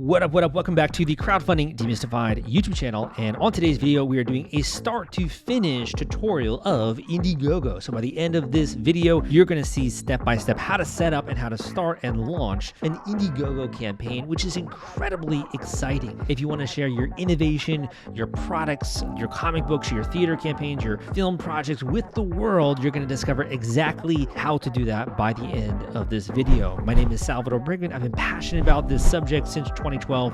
What up, what up? Welcome back to the Crowdfunding Demystified YouTube channel. And on today's video, we are doing a start to finish tutorial of Indiegogo. So by the end of this video, you're going to see step by step how to set up and how to start and launch an Indiegogo campaign, which is incredibly exciting. If you want to share your innovation, your products, your comic books, your theater campaigns, your film projects with the world, you're going to discover exactly how to do that by the end of this video. My name is Salvador Briggman. I've been passionate about this subject since 2012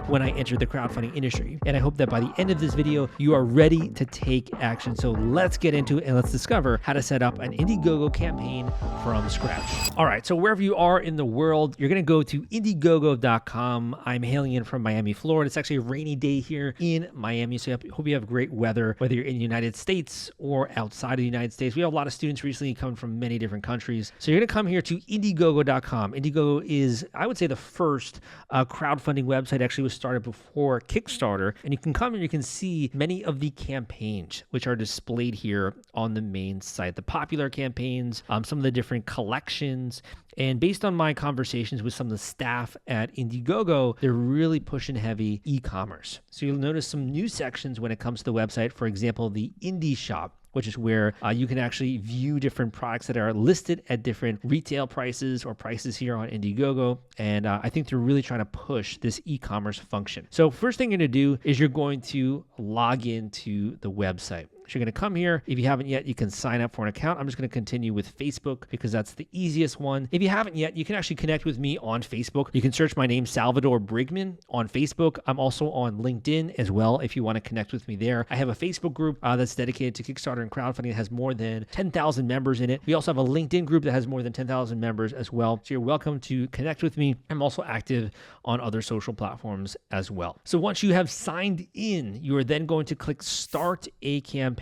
when I entered the crowdfunding industry. And I hope that by the end of this video, you are ready to take action. So let's get into it and let's discover how to set up an Indiegogo campaign from scratch. All right, so wherever you are in the world, you're gonna go to Indiegogo.com. I'm hailing in from Miami, Florida. It's actually a rainy day here in Miami, so I hope you have great weather, whether you're in the United States or outside of the United States. We have a lot of students recently coming from many different countries. So you're gonna come here to Indiegogo.com. Indiegogo is, I would say, the first crowdfunding website. Actually was started before Kickstarter, and you can come and you can see many of the campaigns which are displayed here on the main site, the popular campaigns, some of the different collections. And based on my conversations with some of the staff at Indiegogo, they're really pushing heavy e-commerce. So you'll notice some new sections when it comes to the website. For example, the Indie Shop, which is where you can actually view different products that are listed at different retail prices or prices here on Indiegogo. And I think they're really trying to push this e-commerce function. So first thing you're going to do is you're going to log into the website. So you're going to come here. If you haven't yet, you can sign up for an account. I'm just going to continue with Facebook because that's the easiest one. If you haven't yet, you can actually connect with me on Facebook. You can search my name, Salvador Briggman, on Facebook. I'm also on LinkedIn as well if you want to connect with me there. I have a Facebook group that's dedicated to Kickstarter and crowdfunding. It has more than 10,000 members in it. We also have a LinkedIn group that has more than 10,000 members as well. So you're welcome to connect with me. I'm also active on other social platforms as well. So once you have signed in, you are then going to click Start a Campaign.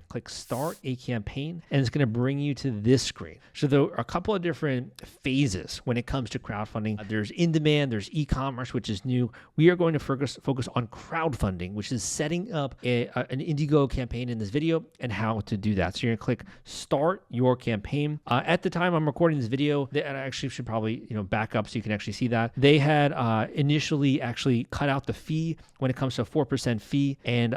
Click Start a Campaign, and it's going to bring you to this screen. So there are a couple of different phases when it comes to crowdfunding. There's in-demand, there's e-commerce, which is new. We are going to focus on crowdfunding, which is setting up an Indiegogo campaign in this video and how to do that. So you're going to click Start Your Campaign. At the time I'm recording this video, I actually should probably back up so you can actually see that. They had initially actually cut out the fee when it comes to a 4% fee, and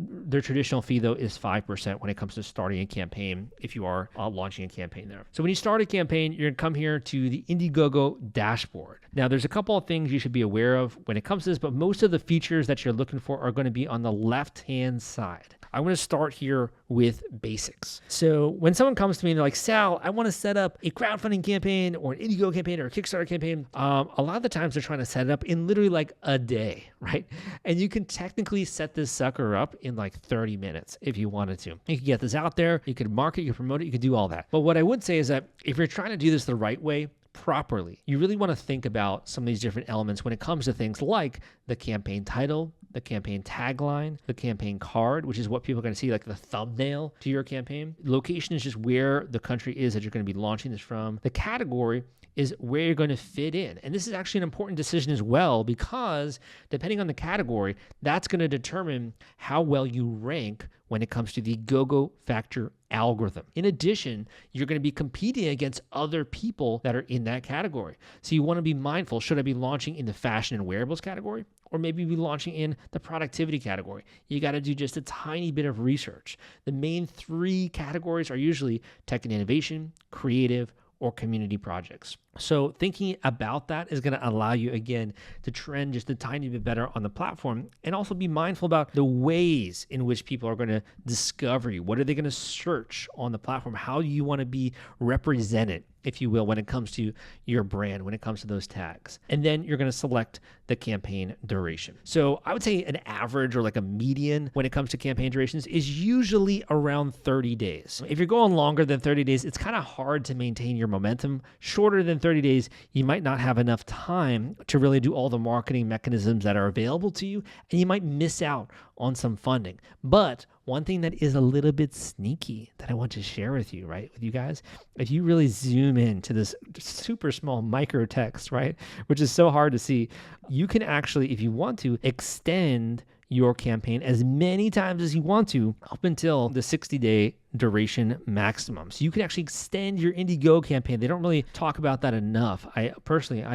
their traditional fee though is 5% when it comes to starting a campaign if you are launching a campaign there. So when you start a campaign, you're going to come here to the Indiegogo dashboard. Now there's a couple of things you should be aware of when it comes to this, but most of the features that you're looking for are going to be on the left-hand side. I want to start here with basics. So when someone comes to me and they're like, Sal, I want to set up a crowdfunding campaign or an Indiegogo campaign or a Kickstarter campaign, a lot of the times they're trying to set it up in literally like a day, right? And you can technically set this sucker up in like 30 minutes if you wanted to. You can get this out there, you can market, you can promote it, you can do all that. But what I would say is that if you're trying to do this the right way, properly, you really want to think about some of these different elements when it comes to things like the campaign title, the campaign tagline, the campaign card, which is what people are going to see, like the thumbnail to your campaign. Location is just where the country is that you're going to be launching this from. The category is where you're going to fit in. And this is actually an important decision as well, because depending on the category, that's going to determine how well you rank when it comes to the GoGo Factor algorithm. In addition, you're going to be competing against other people that are in that category. So you want to be mindful, should I be launching in the fashion and wearables category? Or maybe be launching in the productivity category? You got to do just a tiny bit of research. The main three categories are usually tech and innovation, creative, or community projects. So thinking about that is going to allow you, again, to trend just a tiny bit better on the platform, and also be mindful about the ways in which people are going to discover you. What are they going to search on the platform? How do you want to be represented, if you will, when it comes to your brand, when it comes to those tags? And then you're going to select the campaign duration. So I would say an average or like a median when it comes to campaign durations is usually around 30 days. If you're going longer than 30 days, it's kind of hard to maintain your momentum. Shorter than 30 days, you might not have enough time to really do all the marketing mechanisms that are available to you, and you might miss out on some funding. But one thing that is a little bit sneaky that I want to share with you, right, with you guys, if you really zoom in to this super small micro text, right, which is so hard to see, you can actually, if you want to, extend your campaign as many times as you want to up until the 60-day duration maximum. So you can actually extend your Indiegogo campaign. They don't really talk about that enough, I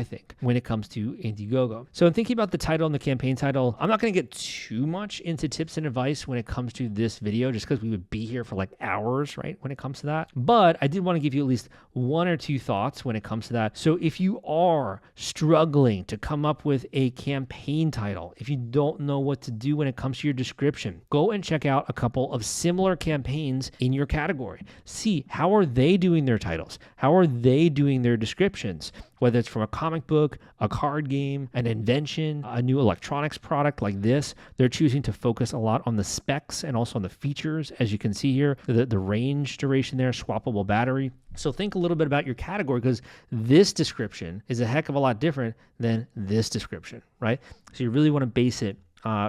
think, when it comes to Indiegogo. So in thinking about the title and the campaign title, I'm not going to get too much into tips and advice when it comes to this video, just because we would be here for like hours, right, when it comes to that. But I did want to give you at least one or two thoughts when it comes to that. So if you are struggling to come up with a campaign title, if you don't know what to do when it comes to your description, go and check out a couple of similar campaigns in your category. See, how are they doing their titles? How are they doing their descriptions? Whether it's from a comic book, a card game, an invention, a new electronics product like this, they're choosing to focus a lot on the specs and also on the features. As you can see here, the range duration there, swappable battery. So think a little bit about your category, because this description is a heck of a lot different than this description, right? So you really want to base it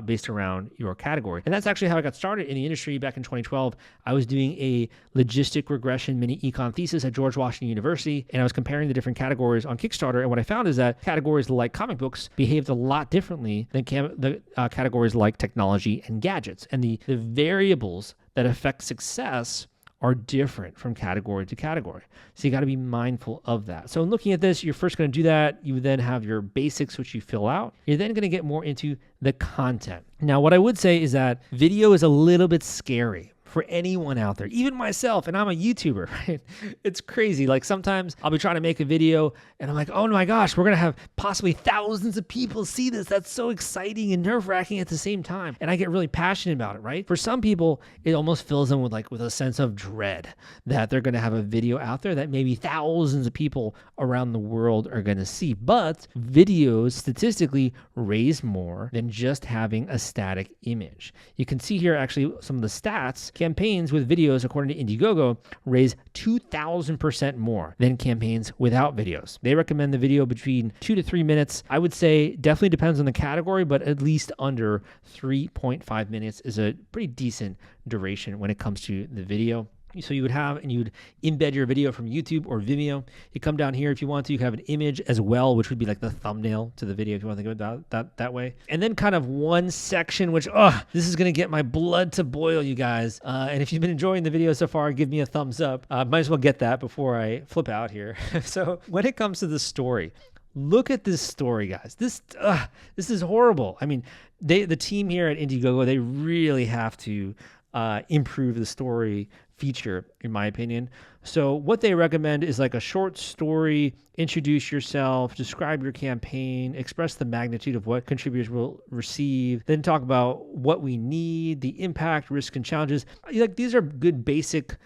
based around your category. And that's actually how I got started in the industry back in 2012. I was doing a logistic regression mini econ thesis at George Washington University, and I was comparing the different categories on Kickstarter. And what I found is that categories like comic books behaved a lot differently than categories like technology and gadgets. And the variables that affect success are different from category to category. So you got to be mindful of that. So in looking at this, you're first going to do that. You then have your basics, which you fill out. You're then going to get more into the content. Now, what I would say is that video is a little bit scary for anyone out there, even myself, and I'm a YouTuber, right? It's crazy. Like sometimes I'll be trying to make a video and I'm like, oh my gosh, we're gonna have possibly thousands of people see this. That's so exciting and nerve-wracking at the same time. And I get really passionate about it, right? For some people, it almost fills them with a sense of dread that they're gonna have a video out there that maybe thousands of people around the world are gonna see. But videos statistically raise more than just having a static image. You can see here actually some of the stats. Campaigns with videos, according to Indiegogo, raise 2,000% more than campaigns without videos. They recommend the video between 2 to 3 minutes. I would say definitely depends on the category, but at least under 3.5 minutes is a pretty decent duration when it comes to the video. So you would have, and you'd embed your video from YouTube or Vimeo. You come down here if you want to, you can have an image as well, which would be like the thumbnail to the video if you want to think about that way. And then kind of one section, which, this is going to get my blood to boil, you guys. And if you've been enjoying the video so far, give me a thumbs up. Might as well get that before I flip out here. So when it comes to the story, look at this story, guys. This is horrible. I mean, the team here at Indiegogo, they really have to improve the story feature, in my opinion. So what they recommend is like a short story, introduce yourself, describe your campaign, express the magnitude of what contributors will receive, then talk about what we need, the impact, risk, and challenges. Like these are good basic,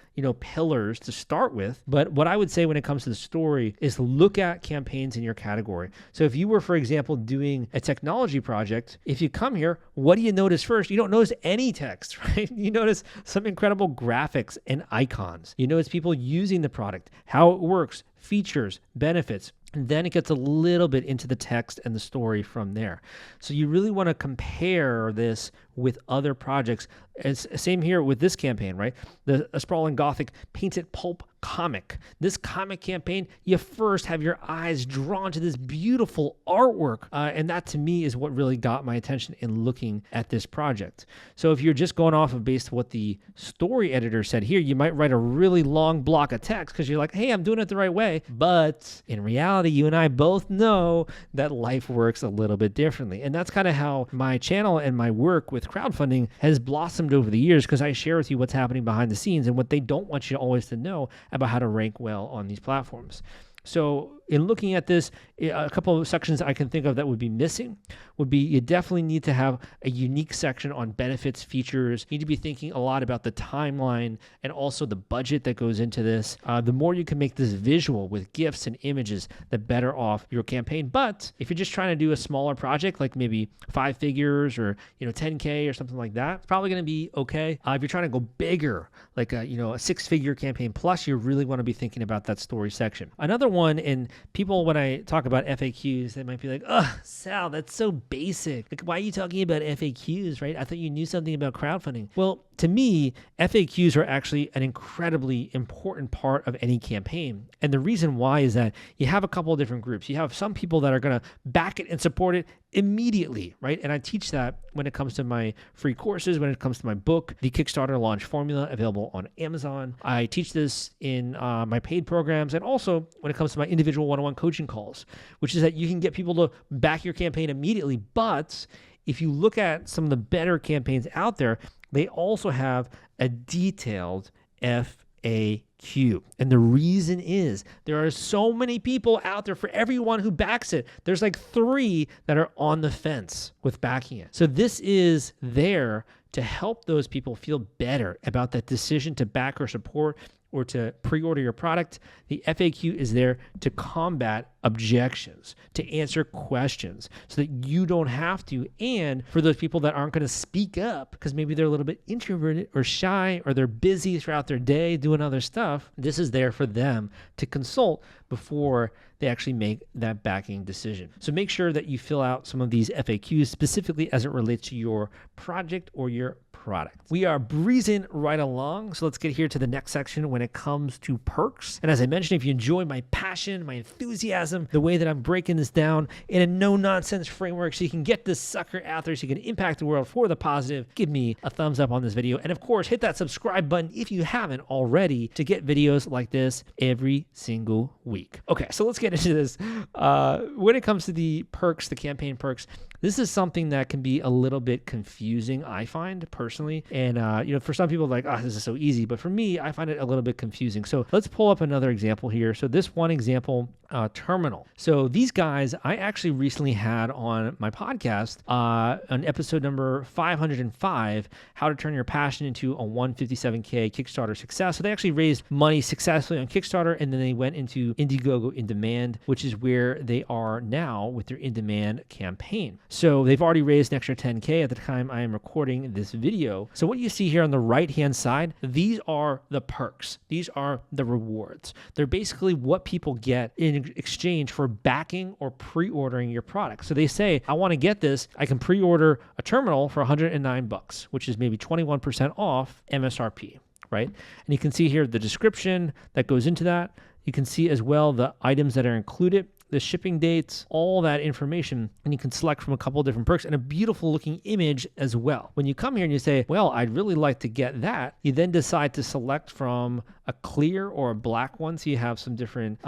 pillars to start with. But what I would say when it comes to the story is look at campaigns in your category. So if you were, for example, doing a technology project, if you come here, what do you notice first? You don't notice any text, right? You notice some incredible graphics and icons. You notice people using the product, how it works, features, benefits. And then it gets a little bit into the text and the story from there. So you really want to compare this with other projects. It's same here with this campaign, right? A sprawling gothic painted pulp comic. This comic campaign, you first have your eyes drawn to this beautiful artwork. And that to me is what really got my attention in looking at this project. So if you're just going off of based on what the story editor said here, you might write a really long block of text because you're like, hey, I'm doing it the right way. But in reality, you and I both know that life works a little bit differently. And that's kind of how my channel and my work with crowdfunding has blossomed over the years, because I share with you what's happening behind the scenes and what they don't want you always to know about how to rank well on these platforms. So in looking at this, a couple of sections I can think of that would be missing would be you definitely need to have a unique section on benefits, features. You need to be thinking a lot about the timeline and also the budget that goes into this. The more you can make this visual with GIFs and images, the better off your campaign. But if you're just trying to do a smaller project, like maybe 5 figures or 10K or something like that, it's probably going to be okay. If you're trying to go bigger, like a 6-figure campaign plus, you really want to be thinking about that story section. Another one, and people, when I talk about FAQs, they might be like, Sal, that's so basic. Like, why are you talking about FAQs, right? I thought you knew something about crowdfunding. Well, to me, FAQs are actually an incredibly important part of any campaign. And the reason why is that you have a couple of different groups. You have some people that are going to back it and support it immediately, right? And I teach that when it comes to my free courses, when it comes to my book, The Kickstarter Launch Formula, available on Amazon. I teach this in my paid programs, and also when it comes to my individual one-on-one coaching calls, which is that you can get people to back your campaign immediately. But if you look at some of the better campaigns out there, they also have a detailed FAQ. And the reason is there are so many people out there. For everyone who backs it, there's like 3 that are on the fence with backing it. So this is there to help those people feel better about that decision to back or support or to pre-order your product. The FAQ is there to combat objections, to answer questions so that you don't have to. And for those people that aren't going to speak up because maybe they're a little bit introverted or shy, or they're busy throughout their day doing other stuff, this is there for them to consult before they actually make that backing decision. So make sure that you fill out some of these FAQs specifically as it relates to your project or your product. We are breezing right along, so let's get here to the next section when it comes to perks. And as I mentioned, if you enjoy my passion, my enthusiasm, the way that I'm breaking this down in a no-nonsense framework so you can get this sucker out there so you can impact the world for the positive, give me a thumbs up on this video. And of course, hit that subscribe button if you haven't already to get videos like this every single week. Okay, so let's get into this. When it comes to the perks, the campaign perks, this is something that can be a little bit confusing, I find personally. And for some people, like, oh, this is so easy. But for me, I find it a little bit confusing. So let's pull up another example here. So this one example, Terminal. So these guys, I actually recently had on my podcast on episode number 505, how to turn your passion into a 157K Kickstarter success. So they actually raised money successfully on Kickstarter, and then they went into Indiegogo in demand, which is where they are now with their in-demand campaign. So they've already raised an extra 10K at the time I am recording this video. So what you see here on the right-hand side, these are the perks. These are the rewards. They're basically what people get in exchange for backing or pre-ordering your product. So they say, I want to get this. I can pre-order a terminal for $109, which is maybe 21% off MSRP, right? And you can see here the description that goes into that. You can see as well the items that are included, the shipping dates, all that information, and you can select from a couple of different perks and a beautiful looking image as well. When you come here and you say, well, I'd really like to get that, you then decide to select from a clear or a black one. So you have some different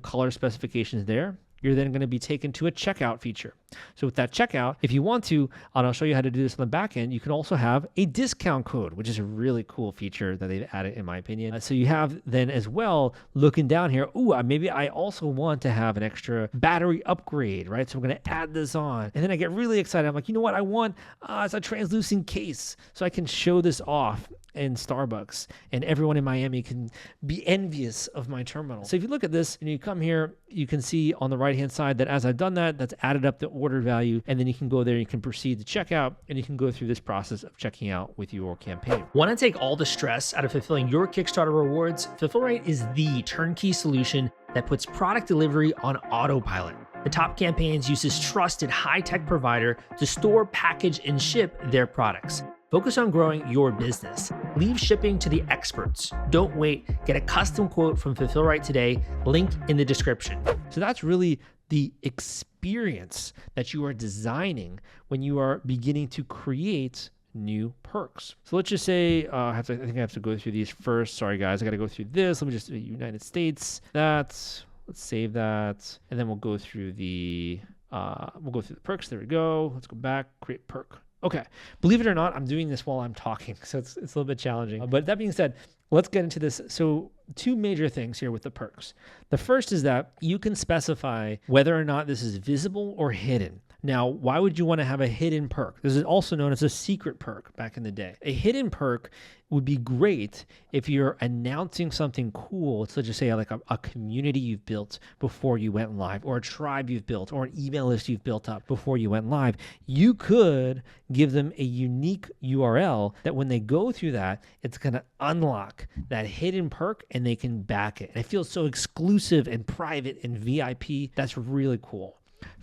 color specifications there. You're then going to be taken to a checkout feature. So with that checkout, if you want to, and I'll show you how to do this on the back end, you can also have a discount code, which is a really cool feature that they've added, in my opinion. So you have then as well, looking down here, maybe I also want to have an extra battery upgrade, right? So I'm going to add this on. And then I get really excited. I'm like, you know what? I want it's a translucent case so I can show this off in Starbucks, and everyone in Miami can be envious of my terminal. So if you look at this and you come here, you can see on the right-hand side that as I've done that, that's added up the order value, and then you can go there, you can proceed to checkout, and you can go through this process of checking out with your campaign. Want to take all the stress out of fulfilling your Kickstarter rewards? Fulfillrite is the turnkey solution that puts product delivery on autopilot. The Top Campaigns uses trusted high-tech provider to store, package, and ship their products. Focus on growing your business. Leave shipping to the experts. Don't wait. Get a custom quote from Fulfillrite today. Link in the description. So that's really the experience that you are designing when you are beginning to create new perks. So let's just say, I think I have to go through these first. Sorry guys, I got to go through this. Let me just United States. Let's save that, and then we'll go through the perks. There we go. Let's go back. Create perk. Okay, believe it or not, I'm doing this while I'm talking, so it's a little bit challenging. But that being said, let's get into this. So 2 major things here with the perks. The first is that you can specify whether or not this is visible or hidden. Now, why would you want to have a hidden perk? This is also known as a secret perk back in the day. A hidden perk would be great if you're announcing something cool. So let's just say like a community you've built before you went live, or a tribe you've built, or an email list you've built up before you went live. You could give them a unique URL that when they go through that, it's going to unlock that hidden perk and they can back it. And it feels so exclusive and private and VIP. That's really cool.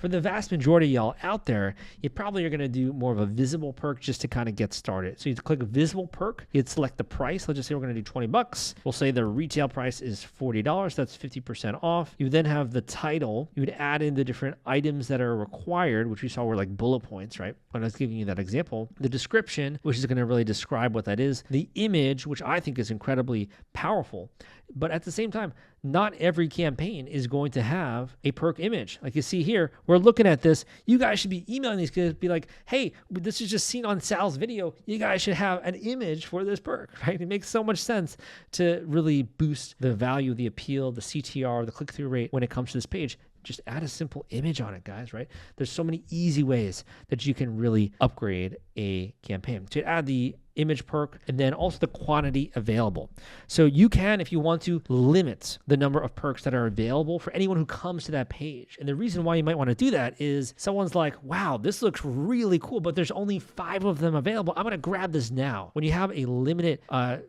For the vast majority of y'all out there, you probably are going to do more of a visible perk just to kind of get started. So you click visible perk, you'd select the price. Let's just say we're going to do 20 bucks. We'll say the retail price is $40. That's 50% off. You then have the title. You would add in the different items that are required, which we saw were like bullet points, right? When I was giving you that example, the description, which is going to really describe what that is, the image, which I think is incredibly powerful. But at the same time, not every campaign is going to have a perk image. Like you see here, we're looking at this. You guys should be emailing these kids, be like, hey, this is just seen on Sal's video. You guys should have an image for this perk, right? It makes so much sense to really boost the value, the appeal, the CTR, the click-through rate when it comes to this page. Just add a simple image on it, guys, right? There's so many easy ways that you can really upgrade a campaign. To add the image perk and then also the quantity available. So you can, if you want to, limit the number of perks that are available for anyone who comes to that page. And the reason why you might want to do that is someone's like, wow, this looks really cool, but there's only 5 of them available. I'm going to grab this now. When you have a limited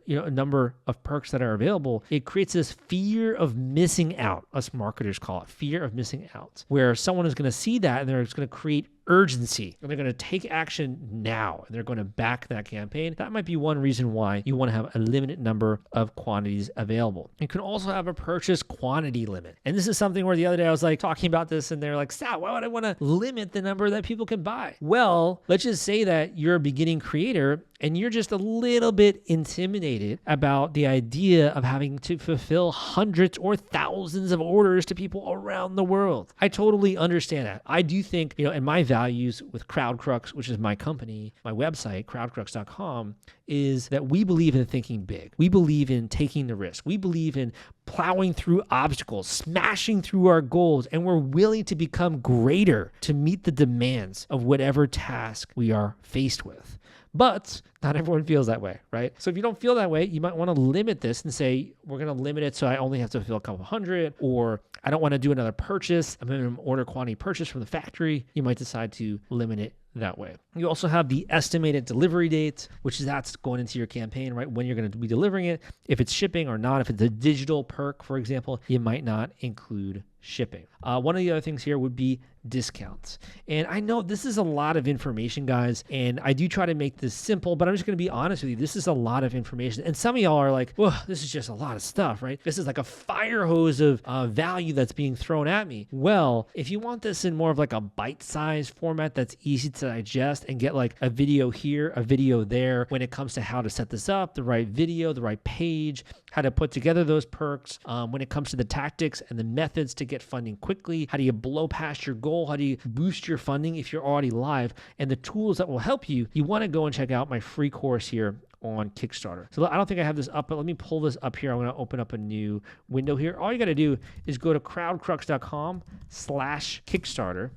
number of perks that are available, it creates this fear of missing out. Us marketers call it fear of missing out, where someone is going to see that and they're just going to create urgency, and they're going to take action now, and they're going to back that campaign. That might be one reason why you want to have a limited number of quantities available. You can also have a purchase quantity limit. And this is something where the other day I was like talking about this, and they're like, Sal, why would I want to limit the number that people can buy? Well, let's just say that you're a beginning creator and you're just a little bit intimidated about the idea of having to fulfill hundreds or thousands of orders to people around the world. I totally understand that. I do think, in my values with CrowdCrux, which is my company, my website, crowdcrux.com, is that we believe in thinking big. We believe in taking the risk. We believe in plowing through obstacles, smashing through our goals, and we're willing to become greater to meet the demands of whatever task we are faced with. But not everyone feels that way, right? So if you don't feel that way, you might want to limit this and say, we're going to limit it so I only have to fulfill a couple hundred, or I don't want to do another purchase, a minimum order quantity purchase from the factory. You might decide to limit it that way. You also have the estimated delivery date, which is that's going into your campaign, right? When you're going to be delivering it, if it's shipping or not. If it's a digital perk, for example, you might not include shipping. One of the other things here would be discounts. And I know this is a lot of information, guys, and I do try to make this simple, but I'm just going to be honest with you. This is a lot of information. And some of y'all are like, whoa, this is just a lot of stuff, right? This is like a fire hose of value that's being thrown at me. Well, if you want this in more of like a bite-sized format that's easy to digest and get like a video here, a video there when it comes to how to set this up, the right video, the right page, how to put together those perks, when it comes to the tactics and the methods to get funding quickly, how do you blow past your goal, how do you boost your funding if you're already live, and the tools that will help you, you want to go and check out my free course here on Kickstarter. So I don't think I have this up, but let me pull this up here. I'm going to open up a new window here. All you got to do is go to crowdcrux.com/Kickstarter.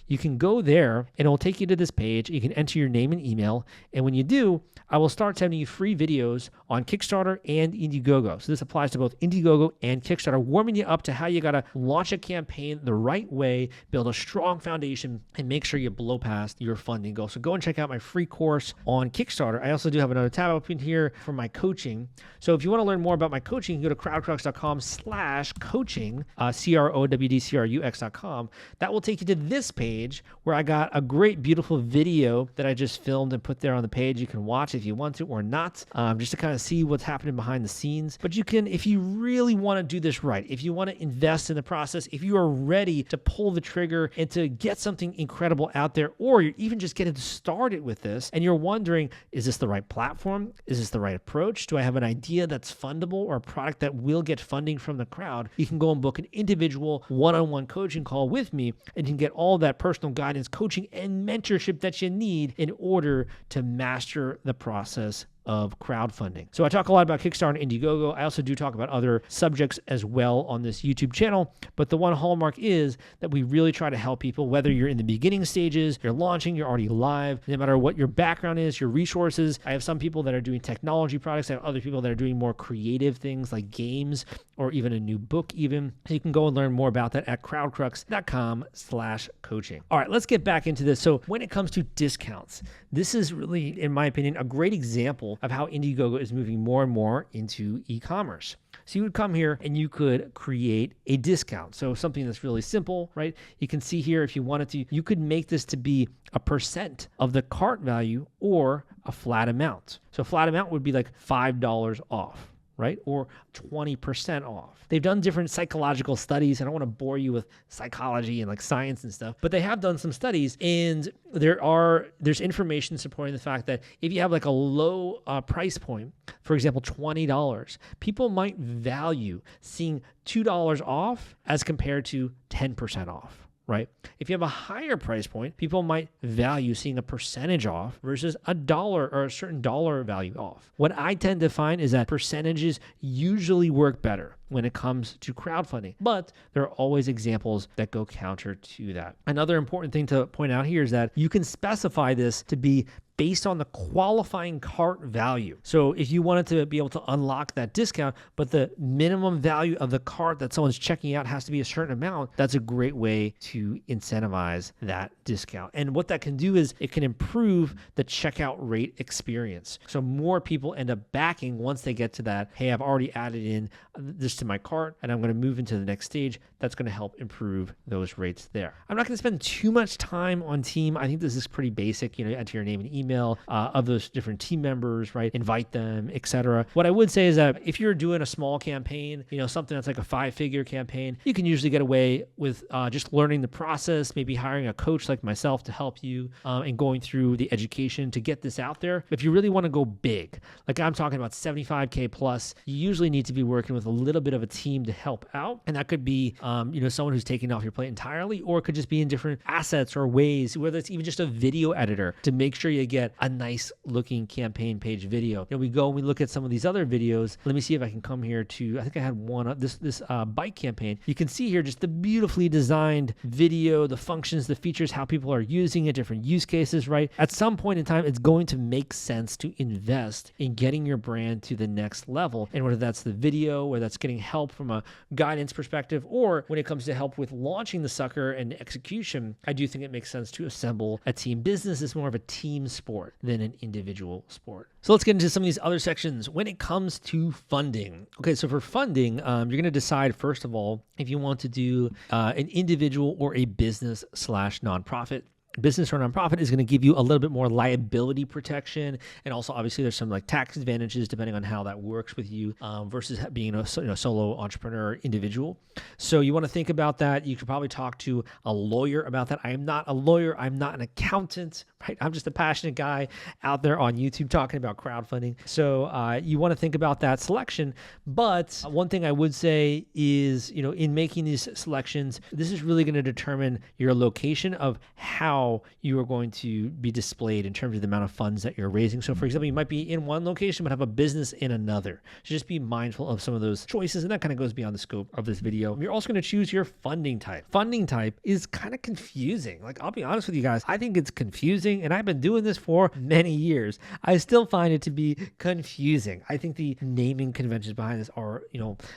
You can go there and it will take you to this page. You can enter your name and email. And when you do, I will start sending you free videos on Kickstarter and Indiegogo. So this applies to both Indiegogo and Kickstarter, warming you up to how you got to launch a campaign the right way, build a strong foundation, and make sure you blow past your funding goal. So go and check out my free course on Kickstarter. I also do have another tab open here for my coaching. So if you want to learn more about my coaching, you go to crowdcrux.com/coaching, crowdcrux.com. That will take you to this page where I got a great, beautiful video that I just filmed and put there on the page. You can watch if you want to or not, just to kind of see what's happening behind the scenes. But you can, if you really want to do this right, if you want to invest in the process, if you are ready to pull the trigger and to get something incredible out there, or you're even just getting started with this and you're wondering, is this the right platform? Is this the right approach? Do I have an idea that's fundable or a product that will get funding from the crowd? You can go and book an individual one-on-one coaching call with me, and you can get all that personal guidance, coaching, and mentorship that you need in order to master the process of crowdfunding. So I talk a lot about Kickstarter and Indiegogo. I also do talk about other subjects as well on this YouTube channel, but the one hallmark is that we really try to help people, whether you're in the beginning stages, you're launching, you're already live, no matter what your background is, your resources. I have some people that are doing technology products. I have other people that are doing more creative things like games or even a new book even. So you can go and learn more about that at crowdcrux.com/coaching. All right, let's get back into this. So when it comes to discounts, this is really, in my opinion, a great example of how Indiegogo is moving more and more into e-commerce. So you would come here and you could create a discount. So something that's really simple, right? You can see here, if you wanted to, you could make this to be a percent of the cart value or a flat amount. So a flat amount would be like $5 off, right? Or 20% off. They've done different psychological studies. I don't want to bore you with psychology and like science and stuff, but they have done some studies, and there's information supporting the fact that if you have like a low price point, for example, $20, people might value seeing $2 off as compared to 10% off. Right? If you have a higher price point, people might value seeing a percentage off versus a dollar or a certain dollar value off. What I tend to find is that percentages usually work better when it comes to crowdfunding, but there are always examples that go counter to that. Another important thing to point out here is that you can specify this to be based on the qualifying cart value. So if you wanted to be able to unlock that discount, but the minimum value of the cart that someone's checking out has to be a certain amount, that's a great way to incentivize that discount. And what that can do is it can improve the checkout rate experience. So more people end up backing once they get to that, hey, I've already added in this to my cart and I'm going to move into the next stage. That's going to help improve those rates there. I'm not going to spend too much time on team. I think this is pretty basic. You know, enter your name and email of those different team members, right? Invite them, etc. What I would say is that if you're doing a small campaign, you know, something that's like a 5-figure campaign, you can usually get away with just learning the process, maybe hiring a coach like myself to help you and going through the education to get this out there. If you really want to go big, like I'm talking about 75K plus, you usually need to be working with a little bit of a team to help out. And that could be, someone who's taking off your plate entirely, or it could just be in different assets or ways, whether it's even just a video editor to make sure you get a nice looking campaign page video. You know, we go and we look at some of these other videos. Let me see if I can come here to, I think I had one, this bike campaign. You can see here just the beautifully designed video, the functions, the features, how people are using it, different use cases, right? At some point in time, it's going to make sense to invest in getting your brand to the next level. And whether that's the video, whether that's getting help from a guidance perspective, or when it comes to help with launching the sucker and execution, I do think it makes sense to assemble a team. Business is more of a team sport than an individual sport. So let's get into some of these other sections. When it comes to funding, okay, so for funding, you're going to decide, first of all, if you want to do an individual or a business/nonprofit. Business or nonprofit is going to give you a little bit more liability protection, and also obviously there's some like tax advantages depending on how that works with you versus being a solo entrepreneur individual. So you want to think about that. You could probably talk to a lawyer about that. I am not a lawyer. I'm not an accountant, right? I'm just a passionate guy out there on YouTube talking about crowdfunding. So you want to think about that selection. But one thing I would say is, in making these selections, this is really going to determine your location of how you are going to be displayed in terms of the amount of funds that you're raising. So for example, you might be in one location, but have a business in another. So just be mindful of some of those choices. And that kind of goes beyond the scope of this video. You're also going to choose your funding type. Funding type is kind of confusing. Like, I'll be honest with you guys, I think it's confusing, and I've been doing this for many years. I still find it to be confusing. I think the naming conventions behind this are,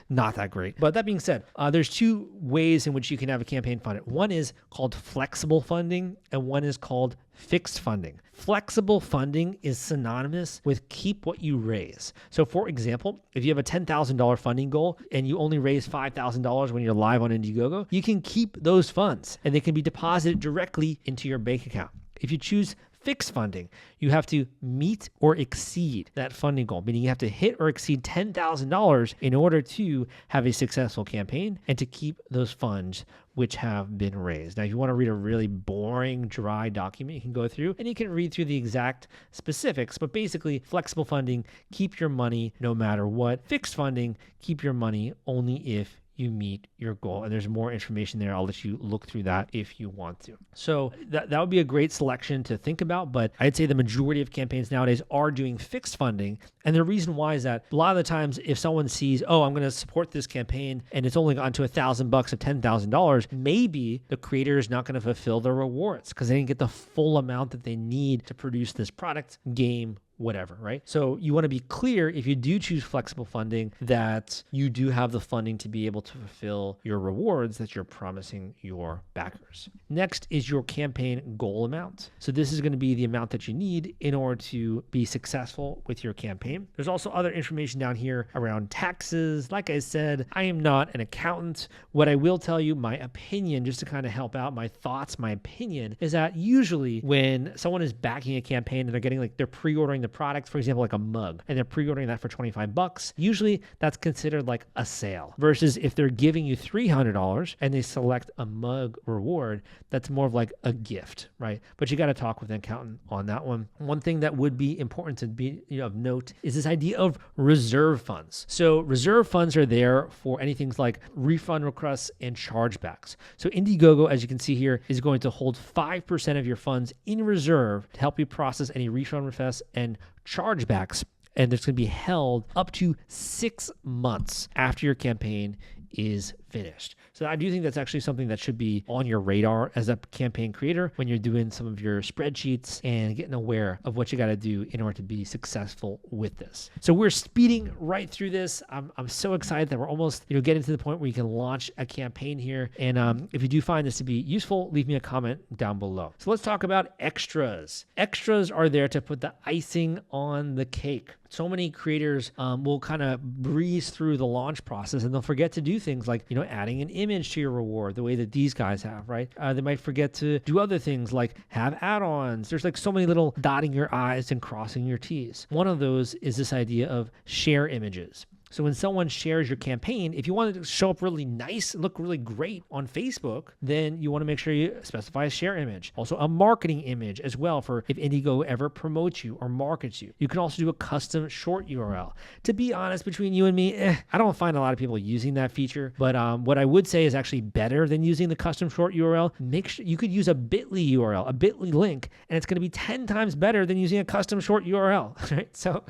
not that great. But that being said, there's two ways in which you can have a campaign funded. One is called flexible funding, and one is called fixed funding. Flexible funding is synonymous with keep what you raise. So for example, if you have a $10,000 funding goal and you only raise $5,000 when you're live on Indiegogo, you can keep those funds and they can be deposited directly into your bank account. If you choose fixed funding, you have to meet or exceed that funding goal, meaning you have to hit or exceed $10,000 in order to have a successful campaign and to keep those funds which have been raised. Now, if you want to read a really boring, dry document, you can go through and you can read through the exact specifics, but basically flexible funding, keep your money no matter what. Fixed funding, keep your money only if you meet your goal. And there's more information there. I'll let you look through that if you want to. So that would be a great selection to think about, but I'd say the majority of campaigns nowadays are doing fixed funding. And the reason why is that a lot of the times if someone sees, oh, I'm going to support this campaign and it's only gone to $1,000 of $10,000, maybe the creator is not going to fulfill their rewards because they didn't get the full amount that they need to produce this product, game, whatever, right? So you want to be clear if you do choose flexible funding that you do have the funding to be able to fulfill your rewards that you're promising your backers. Next is your campaign goal amount. So this is going to be the amount that you need in order to be successful with your campaign. There's also other information down here around taxes. Like I said, I am not an accountant. What I will tell you, my opinion, just to kind of help out my thoughts, my opinion is that usually when someone is backing a campaign and they're getting like, they're pre-ordering the product, for example, like a mug, and they're pre-ordering that for $25, usually that's considered like a sale. Versus if they're giving you $300 and they select a mug reward, that's more of like a gift, right? But you got to talk with an accountant on that one. One thing that would be important to be of note is this idea of reserve funds. So reserve funds are there for anything like refund requests and chargebacks. So Indiegogo, as you can see here, is going to hold 5% of your funds in reserve to help you process any refund requests and chargebacks. And it's going to be held up to 6 months after your campaign is finished. So I do think that's actually something that should be on your radar as a campaign creator when you're doing some of your spreadsheets and getting aware of what you got to do in order to be successful with this. So we're speeding right through this. I'm so excited that we're almost getting to the point where you can launch a campaign here. And if you do find this to be useful, leave me a comment down below. So let's talk about extras. Extras are there to put the icing on the cake. So many creators will kind of breeze through the launch process and they'll forget to do things like, adding an image to your reward the way that these guys have, right? They might forget to do other things like have add-ons. There's like so many little dotting your I's and crossing your T's. One of those is this idea of share images. So when someone shares your campaign, if you want it to show up really nice, look really great on Facebook, then you want to make sure you specify a share image. Also a marketing image as well for if Indiegogo ever promotes you or markets you. You can also do a custom short URL. To be honest, between you and me, I don't find a lot of people using that feature, but what I would say is actually better than using the custom short URL. Make sure you could use a bit.ly URL, a bit.ly link, and it's going to be 10 times better than using a custom short URL, right? So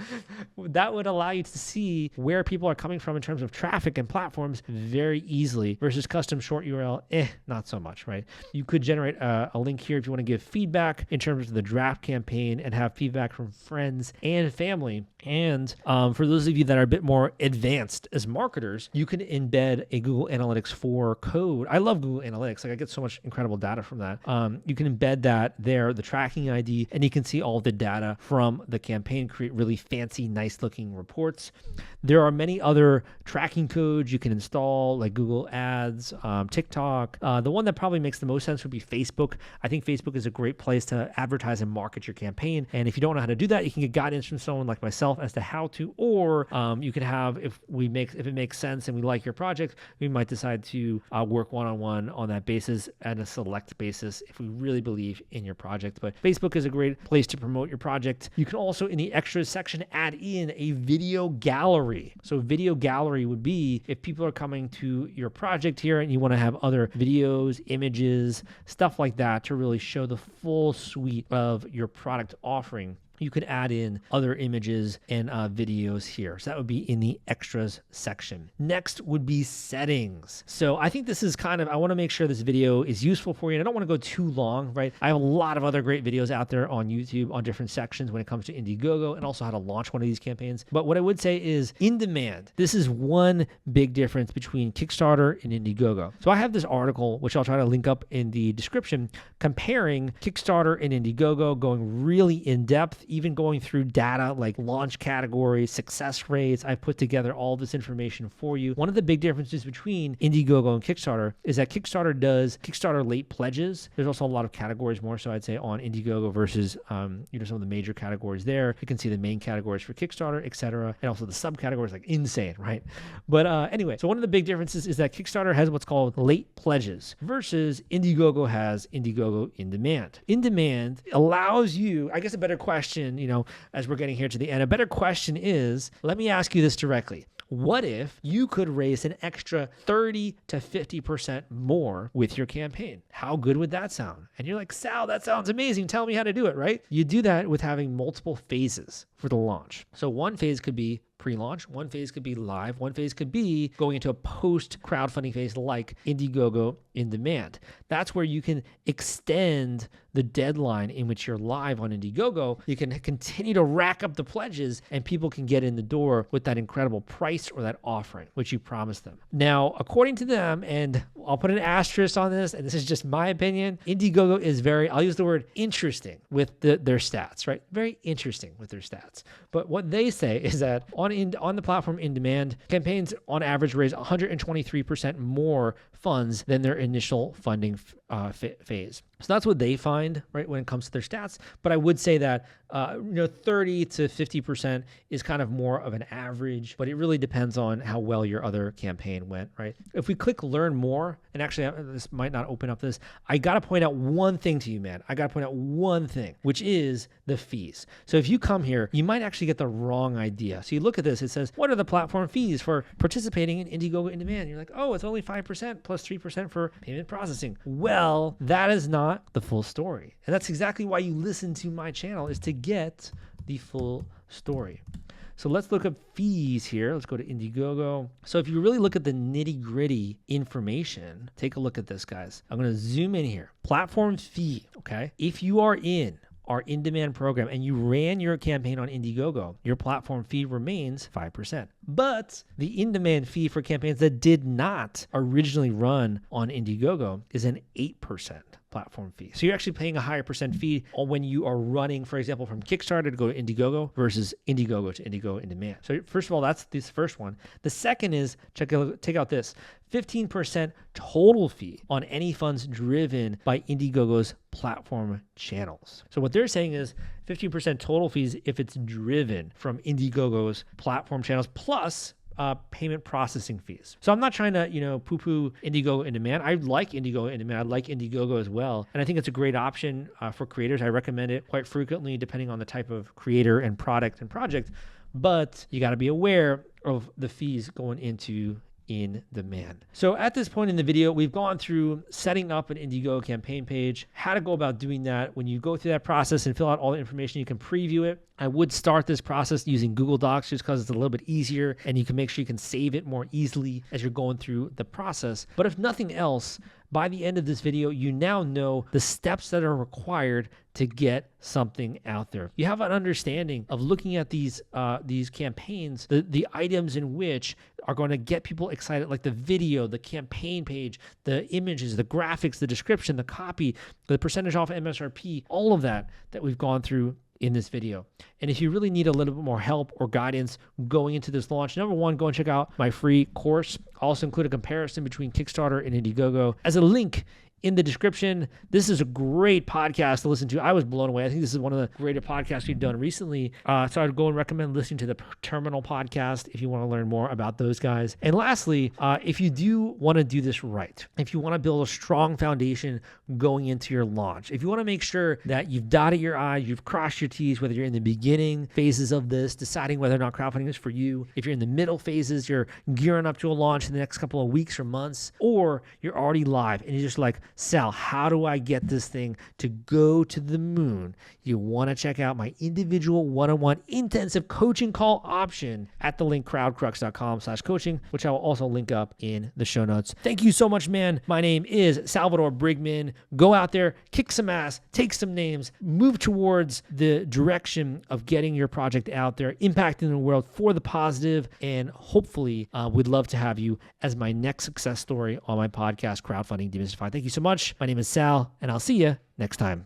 that would allow you to see where people are coming from in terms of traffic and platforms very easily versus custom short URL, not so much, right? You could generate a link here if you want to give feedback in terms of the draft campaign and have feedback from friends and family. And for those of you that are a bit more advanced as marketers, you can embed a Google Analytics 4 code. I love Google Analytics. Like I get so much incredible data from that. You can embed that there, the tracking ID, and you can see all the data from the campaign, create really fancy, nice looking reports. There are many other tracking codes you can install like Google Ads, TikTok. The one that probably makes the most sense would be Facebook. I think Facebook is a great place to advertise and market your campaign. And if you don't know how to do that, you can get guidance from someone like myself as to how to, or you can have, if it makes sense and we like your project, we might decide to work one-on-one on that basis at a select basis if we really believe in your project. But Facebook is a great place to promote your project. You can also in the extras section add in a video gallery. So video gallery would be if people are coming to your project here and you want to have other videos, images, stuff like that to really show the full suite of your product offering. You could add in other images and videos here. So that would be in the extras section. Next would be settings. So I think this is I want to make sure this video is useful for you. And I don't want to go too long, right? I have a lot of other great videos out there on YouTube on different sections when it comes to Indiegogo and also how to launch one of these campaigns. But what I would say is in demand. This is one big difference between Kickstarter and Indiegogo. So I have this article, which I'll try to link up in the description, comparing Kickstarter and Indiegogo, going really in depth, even going through data like launch categories, success rates. I've put together all this information for you. One of the big differences between Indiegogo and Kickstarter is that Kickstarter does Kickstarter late pledges. There's also a lot of categories more so I'd say on Indiegogo versus some of the major categories there. You can see the main categories for Kickstarter, etc., and also the subcategories like insane, right? But anyway, so one of the big differences is that Kickstarter has what's called late pledges versus Indiegogo has Indiegogo in demand. In demand allows you, I guess a better question, as we're getting here to the end, a better question is, let me ask you this directly. What if you could raise an extra 30 to 50% more with your campaign? How good would that sound? And you're like, Sal, that sounds amazing. Tell me how to do it, right? You do that with having multiple phases for the launch. So one phase could be pre-launch, one phase could be live, one phase could be going into a post-crowdfunding phase like Indiegogo in demand. That's where you can extend the deadline in which you're live on Indiegogo. You can continue to rack up the pledges and people can get in the door with that incredible price or that offering, which you promised them. Now, according to them, and I'll put an asterisk on this, and this is just my opinion, Indiegogo is very, I'll use the word interesting with their stats, right? Very interesting with their stats. But what they say is that on the platform in demand, campaigns on average raise 123% more funds than their initial funding phase. So that's what they find, right, when it comes to their stats. But I would say that 30 to 50% is kind of more of an average, but it really depends on how well your other campaign went, right? If we click learn more, and actually this might not open up this, I got to point out one thing to you, man. I got to point out one thing, which is the fees. So if you come here, you might actually get the wrong idea. So you look at this, it says, what are the platform fees for participating in Indiegogo in demand? You're like, oh, it's only 5% plus 3% for payment processing. Well, that is not the full story. And that's exactly why you listen to my channel, is to get the full story. So let's look at fees here. Let's go to Indiegogo. So if you really look at the nitty gritty information, take a look at this, guys. I'm going to zoom in here. Platform fee, okay? If you are in our in-demand program and you ran your campaign on Indiegogo, your platform fee remains 5%. But the in-demand fee for campaigns that did not originally run on Indiegogo is an 8% platform fee. So you're actually paying a higher percent fee when you are running, for example, from Kickstarter to go to Indiegogo versus Indiegogo to Indiegogo in demand. So first of all, that's this first one. The second is, take out this, 15% total fee on any funds driven by Indiegogo's platform channels. So what they're saying is 15% total fees if it's driven from Indiegogo's platform channels plus payment processing fees. So I'm not trying to, poo-poo Indiegogo in demand. I like Indiegogo in demand. I like Indiegogo as well. And I think it's a great option for creators. I recommend it quite frequently, depending on the type of creator and product and project. But you got to be aware of the fees going into in demand. So at this point in the video, we've gone through setting up an Indiegogo campaign page, how to go about doing that. When you go through that process and fill out all the information, you can preview it. I would start this process using Google Docs just because it's a little bit easier and you can make sure you can save it more easily as you're going through the process. But if nothing else, by the end of this video, you now know the steps that are required to get something out there. You have an understanding of looking at these campaigns, the items in which are going to get people excited, like the video, the campaign page, the images, the graphics, the description, the copy, the percentage off MSRP, all of that we've gone through in this video. And if you really need a little bit more help or guidance going into this launch, number one, go and check out my free course. I'll also include a comparison between Kickstarter and Indiegogo as a link in the description. This is a great podcast to listen to. I was blown away. I think this is one of the greater podcasts we've done recently. So I'd go and recommend listening to the Terminal podcast if you want to learn more about those guys. And lastly, if you do want to do this right, if you want to build a strong foundation going into your launch, if you want to make sure that you've dotted your I's, you've crossed your T's, whether you're in the beginning phases of this, deciding whether or not crowdfunding is for you, if you're in the middle phases, you're gearing up to a launch in the next couple of weeks or months, or you're already live and you're just like, Sal, how do I get this thing to go to the moon? You want to check out my individual one-on-one intensive coaching call option at the link crowdcrux.com/coaching, which I will also link up in the show notes. Thank you so much, man. My name is Salvador Briggman. Go out there, kick some ass, take some names, move towards the direction of getting your project out there, impacting the world for the positive, and hopefully we'd love to have you as my next success story on my podcast, Crowdfunding Demystified. Thank you so much. My name is Sal, and I'll see you next time.